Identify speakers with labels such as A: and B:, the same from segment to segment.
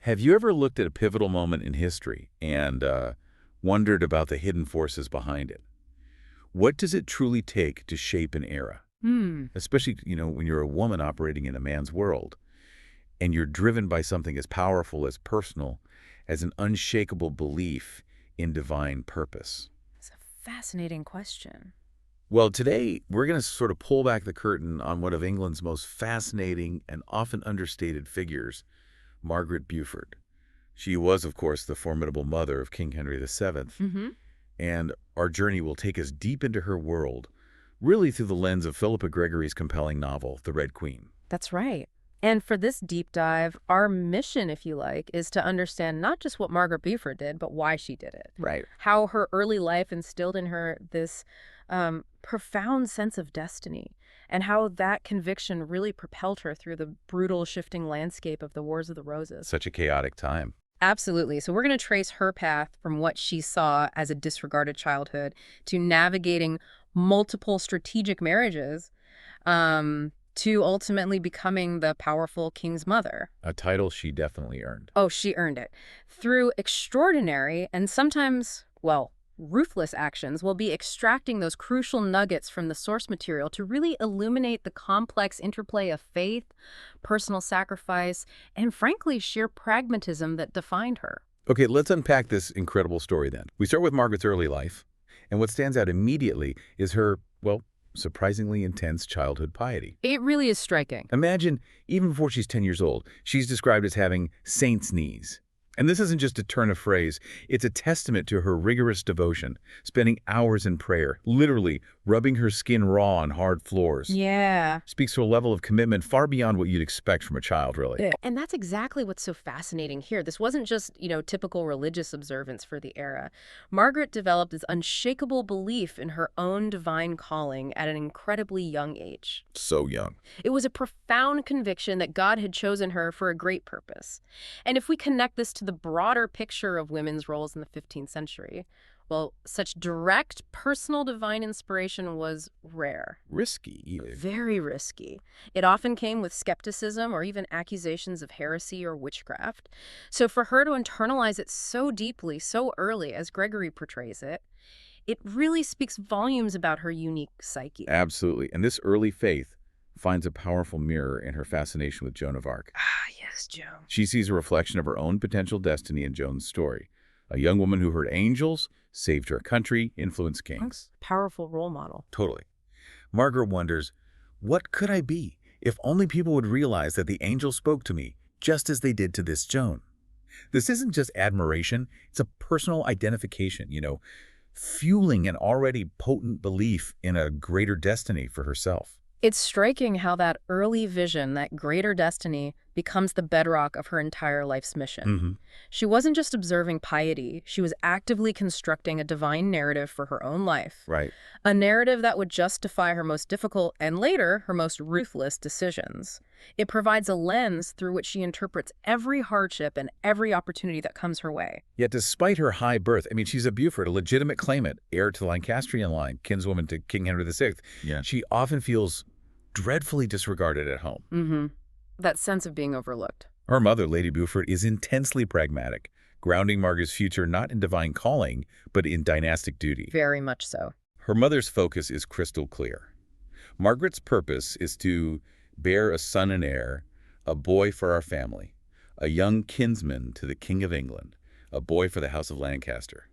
A: Have you ever looked at a pivotal moment in history and wondered about the hidden forces behind it? What does it truly take to shape an era?
B: Hmm.
A: Especially, when you're a woman operating in a man's world and you're driven by something as powerful as personal as an unshakable belief in divine purpose.
B: It's a fascinating question.
A: Well, today we're going to sort of pull back the curtain on one of England's most fascinating and often understated figures, Margaret Beaufort. She was, of course, the formidable mother of King Henry VII,
B: Mm-hmm.
A: and our journey will take us deep into her world, really through the lens of Philippa Gregory's compelling novel, The Red Queen.
B: That's right. And for this deep dive, our mission, if you like, is to understand not just what Margaret Beaufort did, but why she did it.
A: Right.
B: How her early life instilled in her this profound sense of destiny, and how that conviction really propelled her through the brutal, shifting landscape of the Wars of the Roses.
A: Such a chaotic time.
B: Absolutely. So we're going to trace her path from what she saw as a disregarded childhood to navigating multiple strategic marriages, to ultimately becoming the powerful king's mother.
A: A title she definitely earned.
B: Oh, she earned it. Through extraordinary and sometimes, well, ruthless actions, we'll be extracting those crucial nuggets from the source material to really illuminate the complex interplay of faith, personal sacrifice, and frankly, sheer pragmatism that defined her.
A: Okay, let's unpack this incredible story then. We start with Margaret's early life, and what stands out immediately is her, well, surprisingly intense childhood piety.
B: It really is striking.
A: Imagine, even before she's 10 years old, she's described as having saint's knees. And this isn't just a turn of phrase, it's a testament to her rigorous devotion, spending hours in prayer, literally rubbing her skin raw on hard floors.
B: Yeah.
A: Speaks to a level of commitment far beyond what you'd expect from a child, really.
B: And that's exactly what's so fascinating here. This wasn't just, typical religious observance for the era. Margaret developed this unshakable belief in her own divine calling at an incredibly young age.
A: So young.
B: It was a profound conviction that God had chosen her for a great purpose. And if we connect this to the broader picture of women's roles in the 15th century, well, such direct personal divine inspiration was rare.
A: Risky, even.
B: Very risky. It often came with skepticism or even accusations of heresy or witchcraft. So for her to internalize it so deeply, so early, as Gregory portrays it, it really speaks volumes about her unique psyche.
A: Absolutely. And this early faith finds a powerful mirror in her fascination with Joan of Arc.
B: Ah, yes, Joan.
A: She sees a reflection of her own potential destiny in Joan's story. A young woman who heard angels, saved her country, influenced kings.
B: Powerful role model.
A: Totally. Margaret wonders, what could I be if only people would realize that the angels spoke to me, just as they did to this Joan? This isn't just admiration, it's a personal identification, fueling an already potent belief in a greater destiny for herself.
B: It's striking how that early vision, that greater destiny, becomes the bedrock of her entire life's mission. She wasn't just observing piety, she was actively constructing a divine narrative for her own life.
A: Right.
B: A narrative that would justify her most difficult and later her most ruthless decisions. It provides a lens through which she interprets every hardship and every opportunity that comes her way.
A: Yet despite her high birth, she's a Beaufort, a legitimate claimant, heir to the Lancastrian line, kinswoman to King Henry VI. Yeah. She often feels dreadfully disregarded at home.
B: That sense of being overlooked.
A: Her mother, Lady Beaufort, is intensely pragmatic, grounding Margaret's future not in divine calling, but in dynastic duty.
B: Very much so.
A: Her mother's focus is crystal clear. Margaret's purpose is to bear a son and heir, a boy for our family, a young kinsman to the King of England, a boy for the House of Lancaster.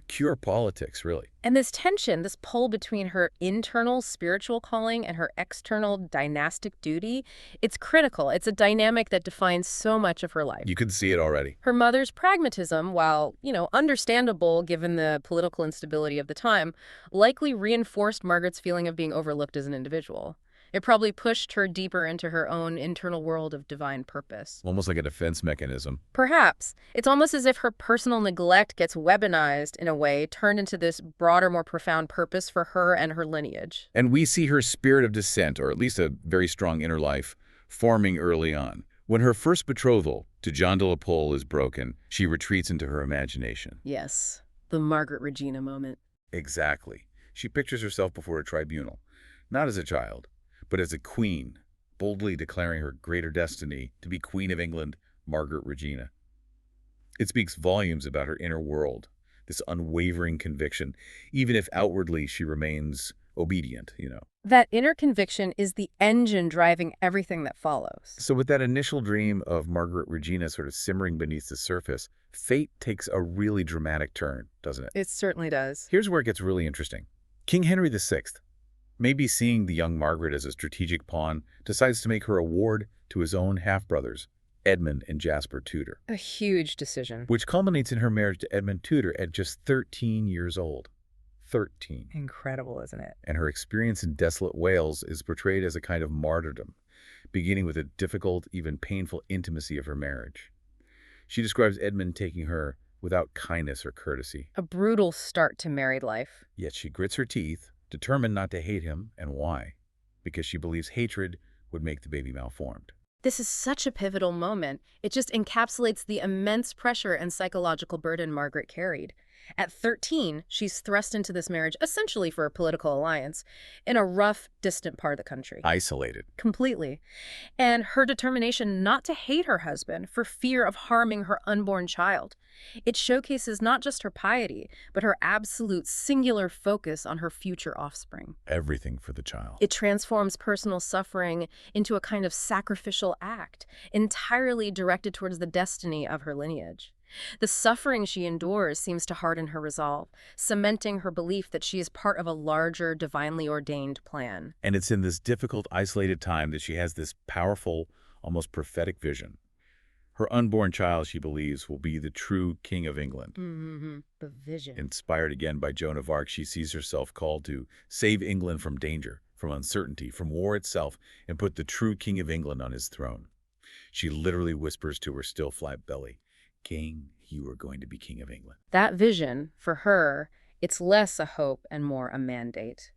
A: Pure politics, really.
B: And this tension, this pull between her internal spiritual calling and her external dynastic duty, it's critical. It's a dynamic that defines so much of her life.
A: You can see it already.
B: Her mother's pragmatism, while, understandable given the political instability of the time, likely reinforced Margaret's feeling of being overlooked as an individual. It probably pushed her deeper into her own internal world of divine purpose.
A: Almost like a defense mechanism.
B: Perhaps. It's almost as if her personal neglect gets weaponized in a way, turned into this broader, more profound purpose for her and her lineage.
A: And we see her spirit of dissent, or at least a very strong inner life, forming early on. When her first betrothal to John de la Pole is broken, she retreats into her imagination.
B: Yes, the Margaret Regina moment.
A: Exactly. She pictures herself before a tribunal, not as a child, but as a queen, boldly declaring her greater destiny to be Queen of England Margaret Regina. It speaks volumes about her inner world, this unwavering conviction, even if outwardly she remains obedient.
B: That inner conviction is the engine driving everything that follows.
A: So with that initial dream of Margaret Regina sort of simmering beneath the surface, fate takes a really dramatic turn, doesn't it?
B: It certainly does.
A: Here's where it gets really interesting. King Henry VI, maybe seeing the young Margaret as a strategic pawn, decides to make her a ward to his own half-brothers, Edmund and Jasper Tudor,
B: A huge decision.
A: which culminates in her marriage to Edmund Tudor at just 13 years old. 13.
B: Incredible, isn't it?
A: And her experience in desolate Wales is portrayed as a kind of martyrdom, beginning with a difficult, even painful intimacy of her marriage. She describes Edmund taking her without kindness or courtesy.
B: A brutal start to married life.
A: Yet she grits her teeth, determined not to hate him, and why? Because she believes hatred would make the baby malformed.
B: This is such a pivotal moment. It just encapsulates the immense pressure and psychological burden Margaret carried. At 13, she's thrust into this marriage essentially for a political alliance in a rough, distant part of the country.
A: Isolated.
B: Completely. And her determination not to hate her husband for fear of harming her unborn child. It showcases not just her piety, but her absolute singular focus on her future offspring.
A: Everything for the child.
B: It transforms personal suffering into a kind of sacrificial act, entirely directed towards the destiny of her lineage. The suffering she endures seems to harden her resolve, cementing her belief that she is part of a larger, divinely ordained plan.
A: And it's in this difficult, isolated time that she has this powerful, almost prophetic vision. Her unborn child, she believes, will be the true King of England.
B: The vision.
A: Inspired again by Joan of Arc, she sees herself called to save England from danger, from uncertainty, from war itself, and put the true King of England on his throne. She literally whispers to her still flat belly, "King, you are going to be King of England."
B: That vision, for her, it's less a hope and more a mandate.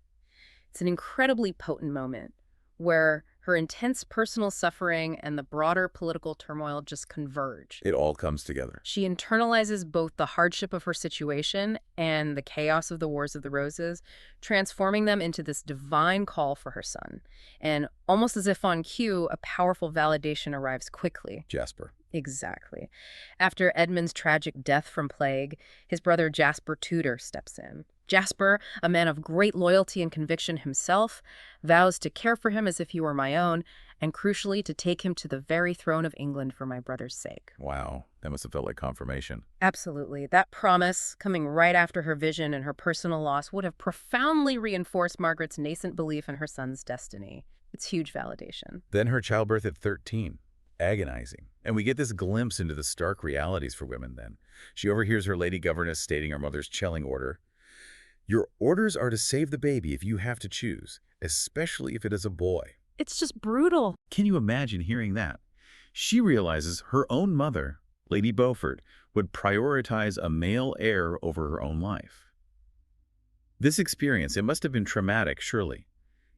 B: It's an incredibly potent moment where her intense personal suffering and the broader political turmoil just converge.
A: It all comes together.
B: She internalizes both the hardship of her situation and the chaos of the Wars of the Roses, transforming them into this divine call for her son. And almost as if on cue, a powerful validation arrives quickly.
A: Jasper.
B: Exactly. After Edmund's tragic death from plague, his brother Jasper Tudor steps in. Jasper, a man of great loyalty and conviction himself, vows to care for him as if he were my own, and crucially to take him to the very throne of England for my brother's sake.
A: Wow, that must have felt like confirmation.
B: Absolutely. That promise, coming right after her vision and her personal loss, would have profoundly reinforced Margaret's nascent belief in her son's destiny. It's huge validation.
A: Then her childbirth at 13. Agonizing. And we get this glimpse into the stark realities for women then. She overhears her lady governess stating her mother's chilling order. "Your orders are to save the baby if you have to choose, especially if it is a boy."
B: It's just brutal.
A: Can you imagine hearing that? She realizes her own mother, Lady Beaufort, would prioritize a male heir over her own life. This experience, it must have been traumatic, surely.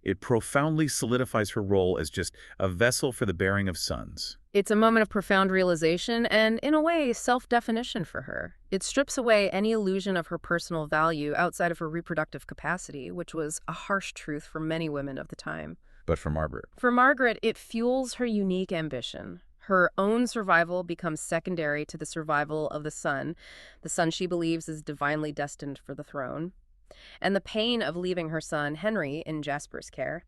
A: It profoundly solidifies her role as just a vessel for the bearing of sons.
B: It's a moment of profound realization and, in a way, self-definition for her. It strips away any illusion of her personal value outside of her reproductive capacity, which was a harsh truth for many women of the time.
A: But for Margaret,
B: For Margaret, it fuels her unique ambition. Her own survival becomes secondary to the survival of the son she believes is divinely destined for the throne. And the pain of leaving her son, Henry, in Jasper's care.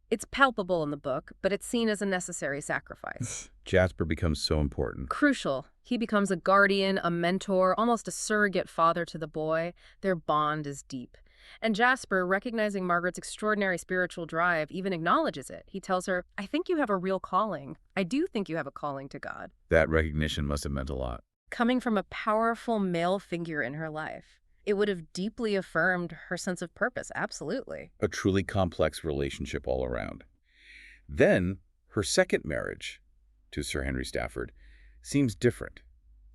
B: It's palpable in the book, but it's seen as a necessary sacrifice.
A: Jasper becomes so important.
B: Crucial. He becomes a guardian, a mentor, almost a surrogate father to the boy. Their bond is deep. And Jasper, recognizing Margaret's extraordinary spiritual drive, even acknowledges it. He tells her, "I think you have a real calling. I do think you have a calling to God."
A: That recognition must have meant a lot.
B: Coming from a powerful male figure in her life, it would have deeply affirmed her sense of purpose, absolutely.
A: A truly complex relationship all around. Then, her second marriage to Sir Henry Stafford seems different.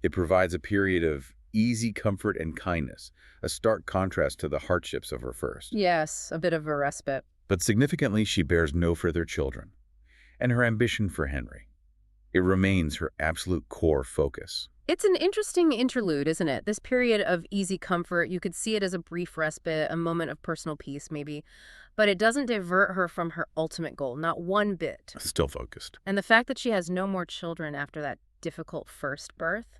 A: It provides a period of easy comfort and kindness, a stark contrast to the hardships of her first.
B: Yes, a bit of a respite.
A: But significantly, she bears no further children. And her ambition for Henry. It remains her absolute core focus.
B: It's an interesting interlude, isn't it? This period of easy comfort, you could see it as a brief respite, a moment of personal peace maybe. But it doesn't divert her from her ultimate goal, not one bit.
A: Still focused.
B: And the fact that she has no more children after that difficult first birth,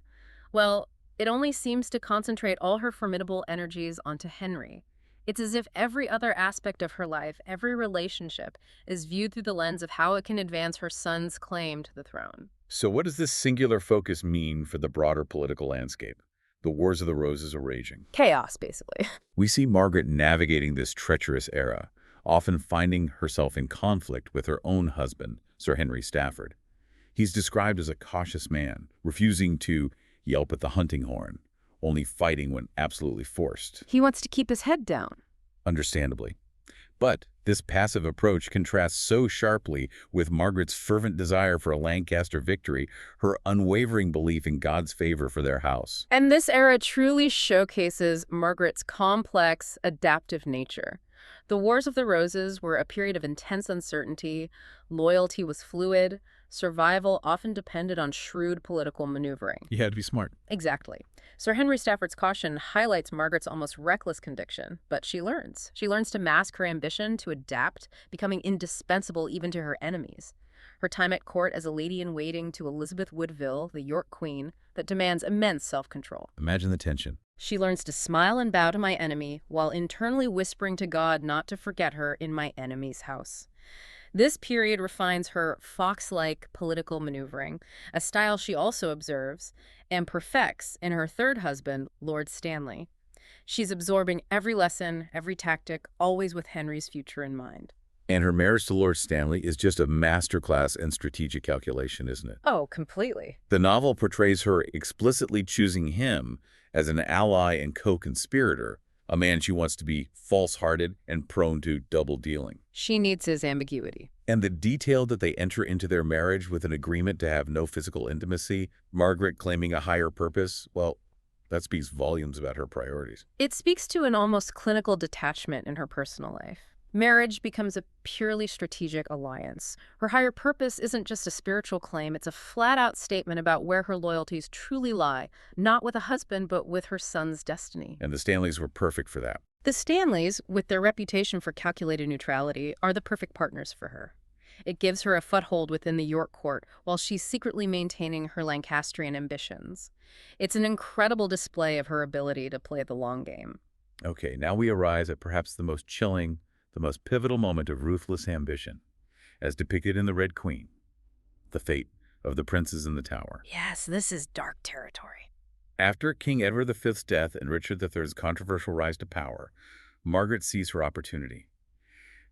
B: well, it only seems to concentrate all her formidable energies onto Henry. It's as if every other aspect of her life, every relationship, is viewed through the lens of how it can advance her son's claim to the throne.
A: So what does this singular focus mean for the broader political landscape? The Wars of the Roses are raging.
B: Chaos, basically.
A: We see Margaret navigating this treacherous era, often finding herself in conflict with her own husband, Sir Henry Stafford. He's described as a cautious man, refusing to yelp at the hunting horn, only fighting when absolutely forced.
B: He wants to keep his head down.
A: Understandably. But this passive approach contrasts so sharply with Margaret's fervent desire for a Lancaster victory, her unwavering belief in God's favor for their house.
B: And this era truly showcases Margaret's complex, adaptive nature. The Wars of the Roses were a period of intense uncertainty, loyalty was fluid, survival often depended on shrewd political maneuvering.
A: You had to be smart.
B: Exactly. Sir Henry Stafford's caution highlights Margaret's almost reckless conviction, but she learns. She learns to mask her ambition, to adapt, becoming indispensable even to her enemies. Her time at court as a lady-in-waiting to Elizabeth Woodville, the York Queen, that demands immense self-control.
A: Imagine the tension.
B: She learns to smile and bow to my enemy, while internally whispering to God not to forget her in my enemy's house. This period refines her fox-like political maneuvering, a style she also observes and perfects in her third husband, Lord Stanley. She's absorbing every lesson, every tactic, always with Henry's future in mind.
A: And her marriage to Lord Stanley is just a masterclass in strategic calculation, isn't it?
B: Oh, completely.
A: The novel portrays her explicitly choosing him as an ally and co-conspirator, a man she wants to be false-hearted and prone to double-dealing.
B: She needs his ambiguity.
A: And the detail that they enter into their marriage with an agreement to have no physical intimacy, Margaret claiming a higher purpose, well, that speaks volumes about her priorities.
B: It speaks to an almost clinical detachment in her personal life. Marriage becomes a purely strategic alliance. Her higher purpose isn't just a spiritual claim, it's a flat-out statement about where her loyalties truly lie, not with a husband, but with her son's destiny.
A: And the Stanleys were perfect for that.
B: The Stanleys, with their reputation for calculated neutrality, are the perfect partners for her. It gives her a foothold within the York court, while she's secretly maintaining her Lancastrian ambitions. It's an incredible display of her ability to play the long game.
A: Okay, now we arise at perhaps the most chilling, the most pivotal moment of ruthless ambition, as depicted in The Red Queen, the fate of the princes in the Tower.
B: Yes, this is dark territory.
A: After King Edward V's death and Richard III's controversial rise to power, Margaret sees her opportunity.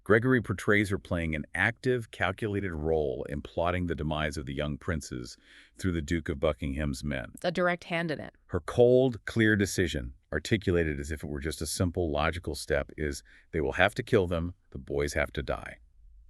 A: Gregory portrays her playing an active, calculated role in plotting the demise of the young princes through the Duke of Buckingham's men.
B: A direct hand in it.
A: Her cold, clear decision, articulated as if it were just a simple, logical step, is they will have to kill them, the boys have to die.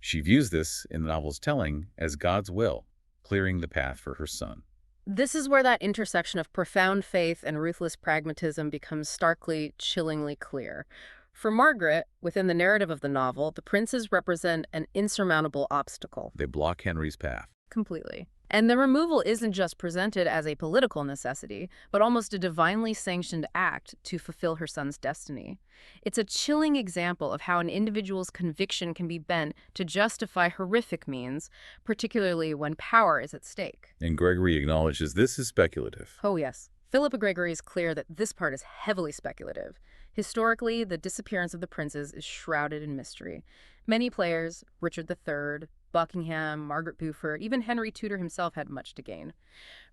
A: She views this, in the novel's telling, as God's will, clearing the path for her son.
B: This is where that intersection of profound faith and ruthless pragmatism becomes starkly, chillingly clear. For Margaret, within the narrative of the novel, the princes represent an insurmountable obstacle.
A: They block Henry's path.
B: Completely. And the removal isn't just presented as a political necessity, but almost a divinely sanctioned act to fulfill her son's destiny. It's a chilling example of how an individual's conviction can be bent to justify horrific means, particularly when power is at stake.
A: And Gregory acknowledges this is speculative.
B: Oh, yes. Philippa Gregory is clear that this part is heavily speculative. Historically, the disappearance of the princes is shrouded in mystery. Many players, Richard III, Buckingham, Margaret Beaufort, even Henry Tudor himself had much to gain.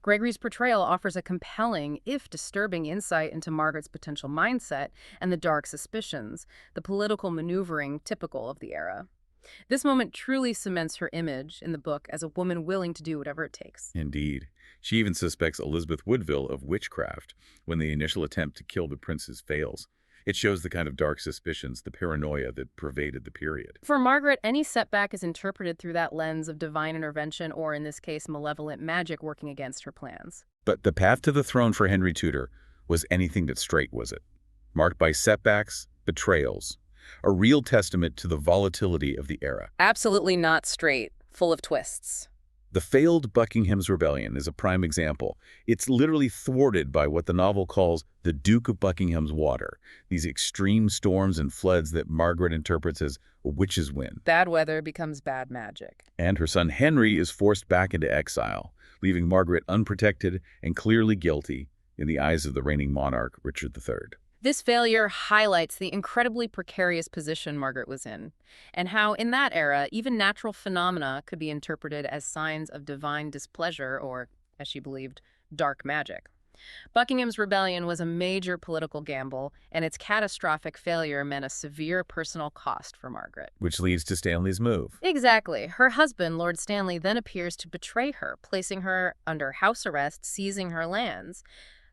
B: Gregory's portrayal offers a compelling, if disturbing, insight into Margaret's potential mindset and the dark suspicions, the political maneuvering typical of the era. This moment truly cements her image in the book as a woman willing to do whatever it takes.
A: Indeed. She even suspects Elizabeth Woodville of witchcraft when the initial attempt to kill the princes fails. It shows the kind of dark suspicions, the paranoia that pervaded the period.
B: For Margaret, any setback is interpreted through that lens of divine intervention or, in this case, malevolent magic working against her plans.
A: But the path to the throne for Henry Tudor was anything but straight, was it? Marked by setbacks, betrayals, a real testament to the volatility of the era.
B: Absolutely not straight, full of twists.
A: The failed Buckingham's Rebellion is a prime example. It's literally thwarted by what the novel calls the Duke of Buckingham's water, these extreme storms and floods that Margaret interprets as a witch's wind.
B: Bad weather becomes bad magic.
A: And her son Henry is forced back into exile, leaving Margaret unprotected and clearly guilty in the eyes of the reigning monarch, Richard III.
B: This failure highlights the incredibly precarious position Margaret was in, and how, in that era, even natural phenomena could be interpreted as signs of divine displeasure or, as she believed, dark magic. Buckingham's rebellion was a major political gamble, and its catastrophic failure meant a severe personal cost for Margaret.
A: Which leads to Stanley's move.
B: Exactly. Her husband, Lord Stanley, then appears to betray her, placing her under house arrest, seizing her lands.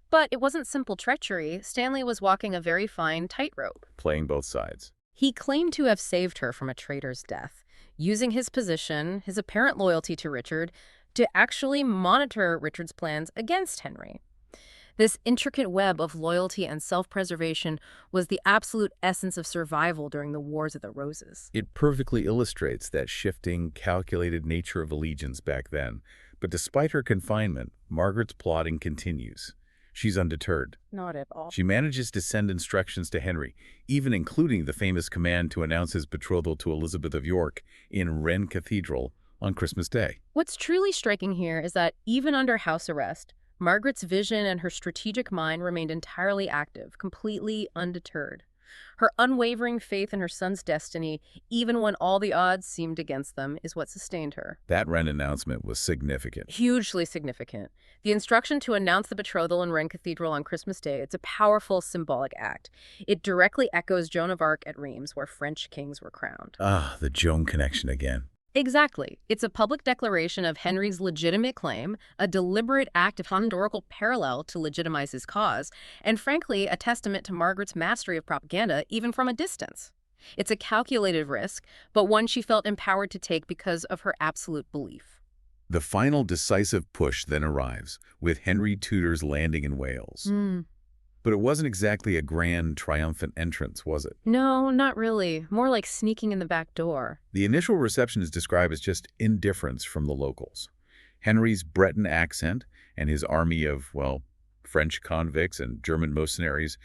B: But it wasn't simple treachery. Stanley was walking a very fine tightrope.
A: Playing both sides.
B: He claimed to have saved her from a traitor's death, using his position, his apparent loyalty to Richard, to actually monitor Richard's plans against Henry. This intricate web of loyalty and self-preservation was the absolute essence of survival during the Wars of the Roses.
A: It perfectly illustrates that shifting, calculated nature of allegiance back then. But despite her confinement, Margaret's plotting continues. She's undeterred.
B: Not at all.
A: She manages to send instructions to Henry, even including the famous command to announce his betrothal to Elizabeth of York in Rennes Cathedral on Christmas Day.
B: What's truly striking here is that even under house arrest, Margaret's vision and her strategic mind remained entirely active, completely undeterred. Her unwavering faith in her son's destiny, even when all the odds seemed against them, is what sustained her.
A: That Rennes announcement was significant.
B: Hugely significant. The instruction to announce the betrothal in Rennes Cathedral on Christmas Day, it's a powerful symbolic act. It directly echoes Joan of Arc at Reims, where French kings were crowned.
A: Ah, the Joan connection again.
B: Exactly. It's a public declaration of Henry's legitimate claim, a deliberate act of historical parallel to legitimize his cause, and frankly, a testament to Margaret's mastery of propaganda, even from a distance. It's a calculated risk, but one she felt empowered to take because of her absolute belief.
A: The final decisive push then arrives, with Henry Tudor's landing in Wales. But it wasn't exactly a grand, triumphant entrance, was it?
B: No, not really. More like sneaking in the back door.
A: The initial reception is described as just indifference from the locals. Henry's Breton accent and his army of, well, French convicts and German mercenaries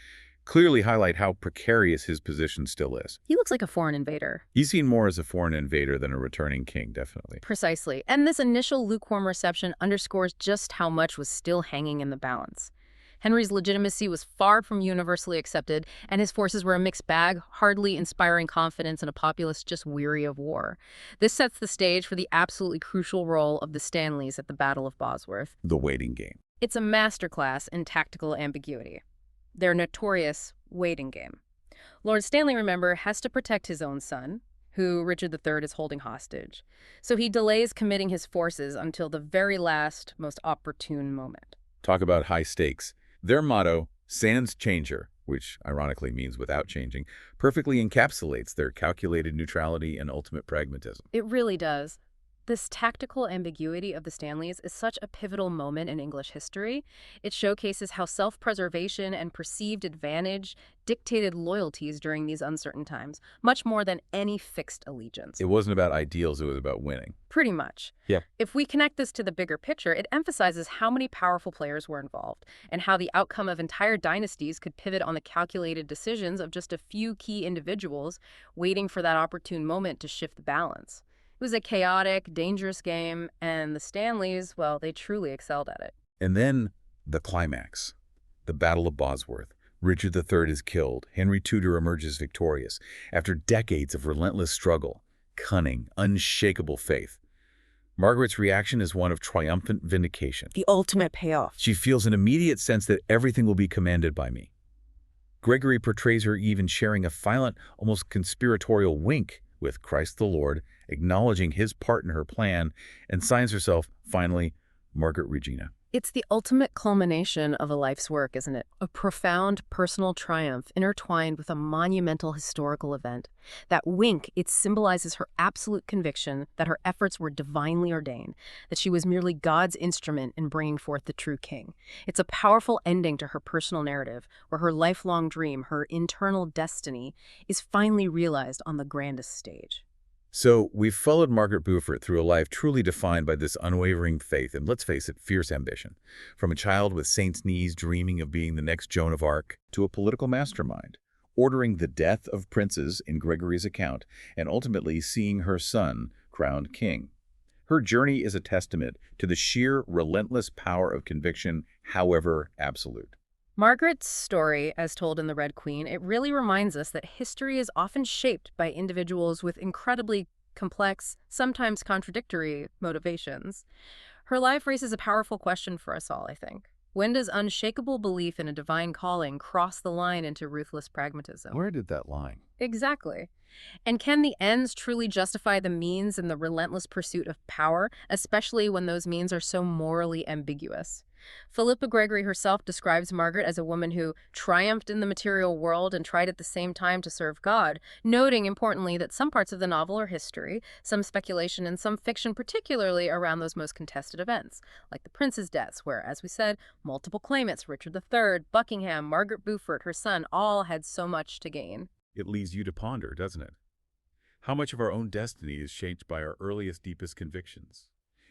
A: clearly highlight how precarious his position still is.
B: He looks like a foreign invader.
A: He's seen more as a foreign invader than a returning king, definitely.
B: Precisely. And this initial lukewarm reception underscores just how much was still hanging in the balance. Henry's legitimacy was far from universally accepted, and his forces were a mixed bag, hardly inspiring confidence in a populace just weary of war. This sets the stage for the absolutely crucial role of the Stanleys at the Battle of Bosworth.
A: The waiting game.
B: It's a masterclass in tactical ambiguity. Their notorious waiting game. Lord Stanley, remember, has to protect his own son, who Richard III is holding hostage. So he delays committing his forces until the very last, most opportune moment.
A: Talk about high stakes. Their motto, sans changer, which ironically means without changing, perfectly encapsulates their calculated neutrality and ultimate pragmatism.
B: It really does. This tactical ambiguity of the Stanleys is such a pivotal moment in English history. It showcases how self-preservation and perceived advantage dictated loyalties during these uncertain times, much more than any fixed allegiance.
A: It wasn't about ideals, it was about winning.
B: Pretty much.
A: Yeah.
B: If we connect this to the bigger picture, it emphasizes how many powerful players were involved and how the outcome of entire dynasties could pivot on the calculated decisions of just a few key individuals waiting for that opportune moment to shift the balance. It was a chaotic, dangerous game, and the Stanleys, well, they truly excelled at it.
A: And then the climax, the Battle of Bosworth. Richard III is killed. Henry Tudor emerges victorious after decades of relentless struggle, cunning, unshakable faith. Margaret's reaction is one of triumphant vindication.
C: The ultimate payoff.
A: She feels an immediate sense that everything will be commanded by me. Gregory portrays her even sharing a violent, almost conspiratorial wink with Christ the Lord, acknowledging his part in her plan, and signs herself, finally, Margaret Regina.
B: It's the ultimate culmination of a life's work, isn't it? A profound personal triumph intertwined with a monumental historical event. That wink, it symbolizes her absolute conviction that her efforts were divinely ordained, that she was merely God's instrument in bringing forth the true king. It's a powerful ending to her personal narrative, where her lifelong dream, her internal destiny, is finally realized on the grandest stage.
A: So we've followed Margaret Beaufort through a life truly defined by this unwavering faith and, let's face it, fierce ambition. From a child with saint's knees dreaming of being the next Joan of Arc to a political mastermind, ordering the death of princes in Gregory's account and ultimately seeing her son crowned king. Her journey is a testament to the sheer, relentless power of conviction, however absolute.
B: Margaret's story, as told in The Red Queen, it really reminds us that history is often shaped by individuals with incredibly complex, sometimes contradictory motivations. Her life raises a powerful question for us all, I think. When does unshakable belief in a divine calling cross the line into ruthless pragmatism?
A: Where did that lie?
B: Exactly. And can the ends truly justify the means in the relentless pursuit of power, especially when those means are so morally ambiguous? Philippa Gregory herself describes Margaret as a woman who triumphed in the material world and tried at the same time to serve God, noting importantly that some parts of the novel are history, some speculation, and some fiction, particularly around those most contested events, like the prince's deaths, where, as we said, multiple claimants, Richard III, Buckingham, Margaret Beaufort, her son, all had so much to gain.
A: It leaves you to ponder, doesn't it? How much of our own destiny is shaped by our earliest, deepest convictions?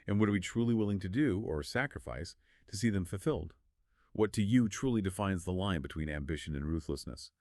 A: And what are we truly willing to do or sacrifice to see them fulfilled? What to you truly defines the line between ambition and ruthlessness?